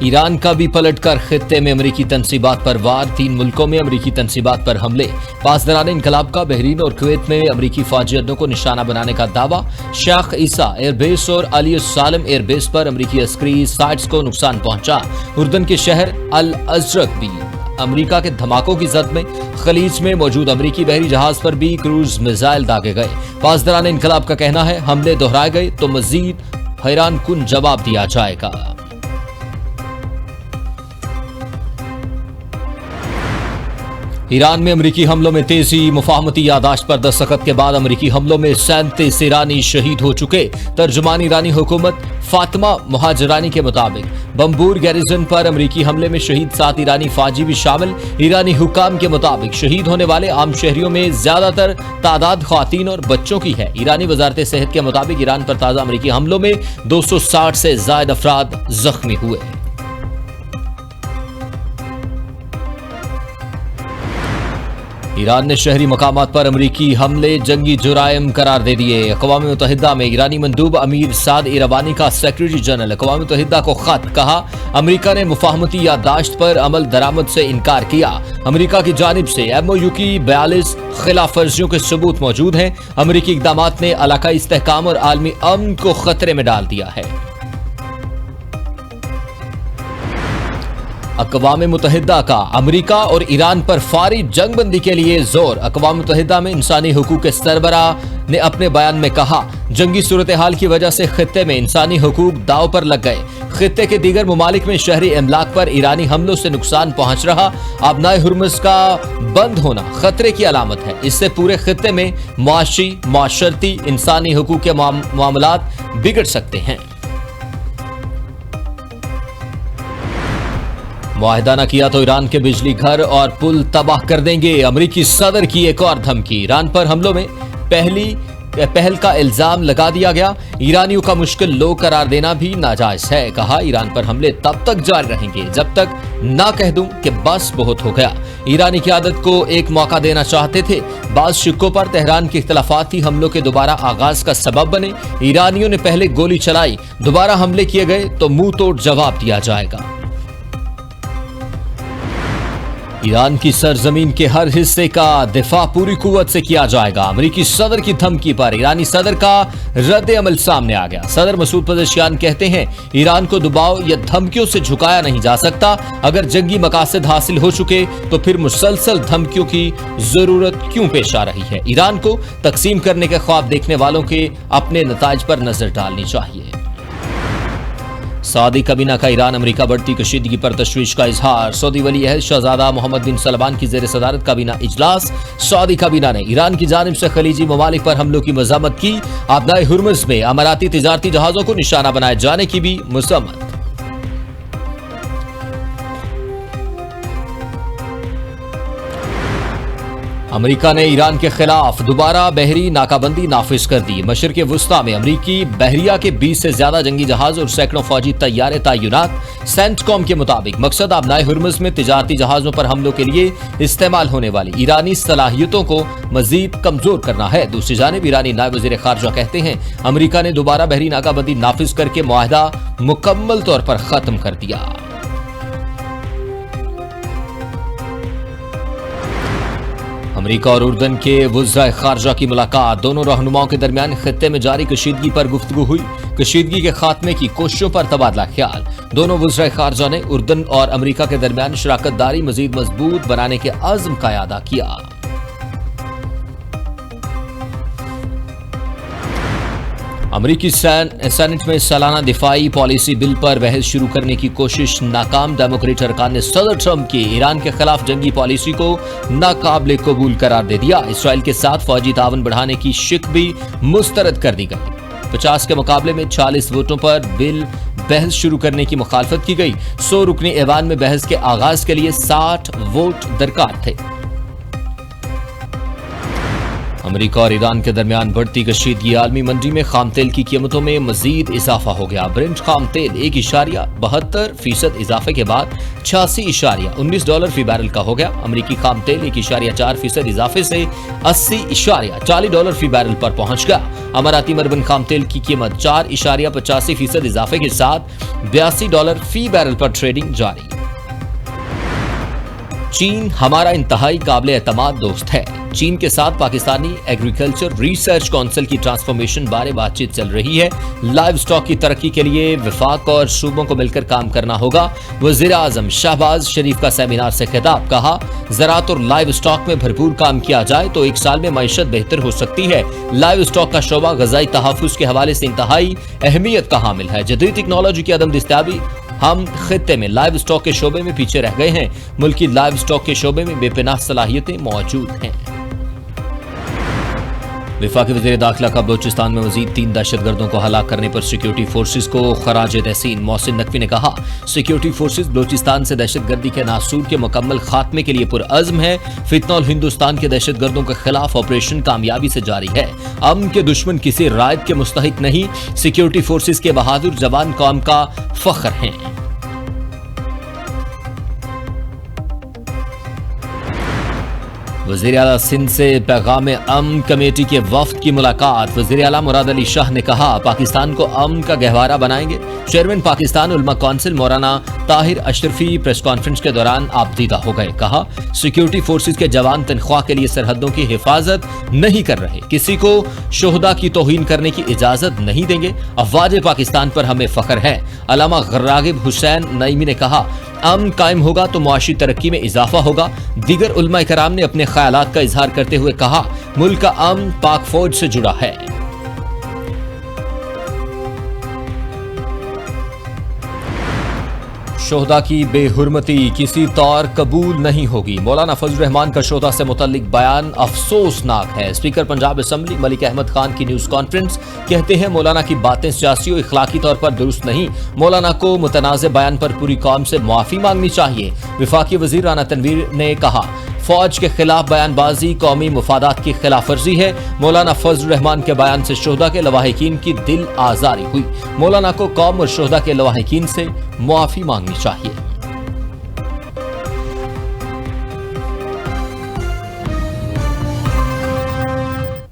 ایران کا بھی پلٹ کر خطے میں امریکی تنصیبات پر وار، 3 ملکوں میں امریکی تنصیبات پر حملے، پاسداران انقلاب کا بحرین اور کویت میں امریکی فوجی اڈوں کو نشانہ بنانے کا دعویٰ، شیخ عیسیٰ ایئر بیس اور علی السالم ایئر بیس پر امریکی عسکری سائٹس کو نقصان پہنچا، اردن کے شہر الازرق بھی امریکہ کے دھماکوں کی زد میں، خلیج میں موجود امریکی بحری جہاز پر بھی کروز میزائل داغے گئے، پاسداران انقلاب کا کہنا ہے حملے دہرائے گئے تو مزید حیران کن جواب دیا جائے گا۔ ایران میں امریکی حملوں میں تیزی، مفاہمتی یادداشت پر دستخط کے بعد امریکی حملوں میں 37 ایرانی شہید ہو چکے، ترجمان ایرانی حکومت فاطمہ مہاجرانی کے مطابق بمبور گیریزن پر امریکی حملے میں شہید 7 ایرانی فوجی بھی شامل، ایرانی حکام کے مطابق شہید ہونے والے عام شہریوں میں زیادہ تر تعداد خواتین اور بچوں کی ہے۔ ایرانی وزارت صحت کے مطابق ایران پر تازہ امریکی حملوں میں 260 سے زائد افراد زخمی ہوئے۔ ایران نے شہری مقامات پر امریکی حملے جنگی جرائم قرار دے دیے۔ اقوام متحدہ میں ایرانی مندوب امیر سعد ایروانی کا سیکرٹری جنرل اقوام متحدہ کو خط، کہا امریکہ نے مفاہمتی یادداشت پر عمل درآمد سے انکار کیا، امریکہ کی جانب سے MOU کی 42 خلاف ورزیوں کے ثبوت موجود ہیں، امریکی اقدامات نے علاقائی استحکام اور عالمی امن کو خطرے میں ڈال دیا ہے۔ اقوام متحدہ کا امریکہ اور ایران پر فوری جنگ بندی کے لیے زور۔ اقوام متحدہ میں انسانی حقوق کے سربراہ نے اپنے بیان میں کہا جنگی صورتحال کی وجہ سے خطے میں انسانی حقوق داؤ پر لگ گئے، خطے کے دیگر ممالک میں شہری املاک پر ایرانی حملوں سے نقصان پہنچ رہا، آبنائے ہرمز کا بند ہونا خطرے کی علامت ہے، اس سے پورے خطے میں معاشی، معاشرتی، انسانی حقوق کے معاملات بگڑ سکتے ہیں۔ معاہدہ نہ کیا تو ایران کے بجلی گھر اور پل تباہ کر دیں گے، امریکی صدر کی ایک اور دھمکی، ایران پر حملوں میں پہل کا الزام لگا دیا گیا، ایرانیوں کا مشکل لوگ قرار دینا بھی ناجائز ہے، کہا ایران پر حملے تب تک جاری رہیں گے جب تک نہ کہہ دوں کہ بس بہت ہو گیا۔ ایرانی قیادت کو ایک موقع دینا چاہتے تھے، بعض شقوں پر تہران کے اختلافات ہی حملوں کے دوبارہ آغاز کا سبب بنے، ایرانیوں نے پہلے گولی چلائی، دوبارہ حملے کیے گئے تو منہ توڑ جواب دیا جائے گا۔ ایران کی سرزمین کے ہر حصے کا دفاع پوری قوت سے کیا جائے گا، امریکی صدر کی دھمکی پر ایرانی صدر کا رد عمل سامنے آ گیا۔ صدر مسعود پزشکیان کہتے ہیں ایران کو دباؤ یا دھمکیوں سے جھکایا نہیں جا سکتا، اگر جنگی مقاصد حاصل ہو چکے تو پھر مسلسل دھمکیوں کی ضرورت کیوں پیش آ رہی ہے؟ ایران کو تقسیم کرنے کے خواب دیکھنے والوں کے اپنے نتائج پر نظر ڈالنی چاہیے۔ سعودی کابینہ کا ایران امریکہ بڑھتی کشیدگی پر تشویش کا اظہار، سعودی ولی عہد شہزادہ محمد بن سلمان کی زیر صدارت کابینہ اجلاس، سعودی کابینہ نے ایران کی جانب سے خلیجی ممالک پر حملوں کی مذمت کی، آبنائے ہرمز میں اماراتی تجارتی جہازوں کو نشانہ بنائے جانے کی بھی مذمت۔ امریکہ نے ایران کے خلاف دوبارہ بحری ناکہ بندی نافذ کر دی، مشرق وسطیٰ میں امریکی بحریہ کے 20 سے زیادہ جنگی جہاز اور سینکڑوں فوجی طیارے تعینات، سینٹ کام کے مطابق مقصد آبنائے ہرمز میں تجارتی جہازوں پر حملوں کے لیے استعمال ہونے والی ایرانی صلاحیتوں کو مزید کمزور کرنا ہے۔ دوسری جانب ایرانی نائب وزیر خارجہ کہتے ہیں امریکہ نے دوبارہ بحری ناکہ بندی نافذ کر کے معاہدہ مکمل طور پر ختم کر دیا۔ امریکہ اور اردن کے وزرائے خارجہ کی ملاقات، دونوں رہنماؤں کے درمیان خطے میں جاری کشیدگی پر گفتگو ہوئی، کشیدگی کے خاتمے کی کوششوں پر تبادلہ خیال، دونوں وزرائے خارجہ نے اردن اور امریکہ کے درمیان شراکت داری مزید مضبوط بنانے کے عزم کا اعادہ کیا۔ امریکی سینٹ میں سالانہ دفاعی پالیسی بل پر بحث شروع کرنے کی کوشش ناکام، ڈیموکریٹ ارکان نے صدر ٹرمپ کی ایران کے خلاف جنگی پالیسی کو ناقابل قبول قرار دے دیا، اسرائیل کے ساتھ فوجی تعاون بڑھانے کی شق بھی مسترد کر دی گئی، 50 کے مقابلے میں 40 ووٹوں پر بل بحث شروع کرنے کی مخالفت کی گئی، 100 رکنی ایوان میں بحث کے آغاز کے لیے 60 ووٹ درکار تھے۔ امریکہ اور ایران کے درمیان بڑھتی کشیدگی، عالمی منڈی میں خام تیل کی قیمتوں میں مزید اضافہ ہو گیا۔ برنٹ خام تیل 1.72% اضافے کے بعد $86.19 فی بیرل کا ہو گیا۔ امریکی خام تیل 1.4% اضافے سے $80.40 فی بیرل پر پہنچ گیا۔ اماراتی مربن خام تیل کی قیمت 4.85% اضافے کے ساتھ $82 فی بیرل پر ٹریڈنگ جاری۔ چین ہمارا انتہائی قابل اعتماد دوست ہے۔ چین کے ساتھ پاکستانی ایگریکلچر ریسرچ کونسل کی ٹرانسفارمیشن بارے بات چیت چل رہی ہے۔ لائیو سٹاک کی ترقی کے لیے وفاق اور صوبوں کو مل کر کام کرنا ہوگا۔ وزیر اعظم شہباز شریف کا سیمینار سے خطاب، کہا زراعت اور لائیو سٹاک میں بھرپور کام کیا جائے تو ایک سال میں معیشت بہتر ہو سکتی ہے۔ لائیو سٹاک کا شعبہ غذائی تحفظ کے حوالے سے انتہائی اہمیت کا حامل ہے۔ جدید ٹیکنالوجی کی عدم دستیابی، ہم خطے میں لائیو سٹاک کے شعبے میں پیچھے رہ گئے ہیں۔ ملکی لائیو سٹاک کے شعبے میں بے پناہ صلاحیتیں موجود ہیں۔ وفاقی وزیر داخلہ کا بلوچستان میں مزید 3 دہشت گردوں کو ہلاک کرنے پر سیکیورٹی فورسز کو خراج تحسین۔ محسن نقوی نے کہا سیکیورٹی فورسز بلوچستان سے دہشت گردی کے ناسور کے مکمل خاتمے کے لیے پرعزم ہے۔ فتنہ ہندوستان کے دہشت گردوں کے خلاف آپریشن کامیابی سے جاری ہے۔ امن کے دشمن کسی رائد کے مستحق نہیں۔ سیکیورٹی فورسز کے بہادر جوان قوم کا فخر ہیں۔ وزیر اعلیٰ سندھ سے پیغام امن کمیٹی کے وفد کی ملاقات۔ وزیر اعلیٰ مراد علی شاہ نے کہا پاکستان کو امن کا گہوارہ بنائیں گے۔ چیئرمین پاکستان علماء کونسل مولانا طاہر اشرفی پریس کانفرنس کے دوران آبدیدہ ہو گئے۔ کہا سیکیورٹی فورسز کے جوان تنخواہ کے لیے سرحدوں کی حفاظت نہیں کر رہے، کسی کو شہداء کی توہین کرنے کی اجازت نہیں دیں گے۔ افواج پاکستان پر ہمیں فخر ہے۔ علامہ راغب حسین نعیمی نے کہا امن قائم ہوگا تو معاشی ترقی میں اضافہ ہوگا۔ دیگر علماء کرام نے اپنے خیالات کا اظہار کرتے ہوئے کہا ملک کا امن پاک فوج سے جڑا ہے۔ شہداء کی بے حرمتی کسی طور قبول نہیں ہوگی۔ مولانا فضل الرحمان کا شہداء سے متعلق بیان افسوسناک ہے۔ اسپیکر پنجاب اسمبلی ملک احمد خان کی نیوز کانفرنس، کہتے ہیں مولانا کی باتیں سیاسی و اخلاقی طور پر درست نہیں۔ مولانا کو متنازع بیان پر پوری قوم سے معافی مانگنی چاہیے۔ وفاقی وزیر رانا تنویر نے کہا فوج کے خلاف بیان بازی قومی مفادات کی خلاف ورزی ہے۔ مولانا فضل الرحمان کے بیان سے شہداء کے لواحقین کی دل آزاری ہوئی۔ مولانا کو قوم اور شہداء کے لواحقین سے معافی مانگنی چاہیے۔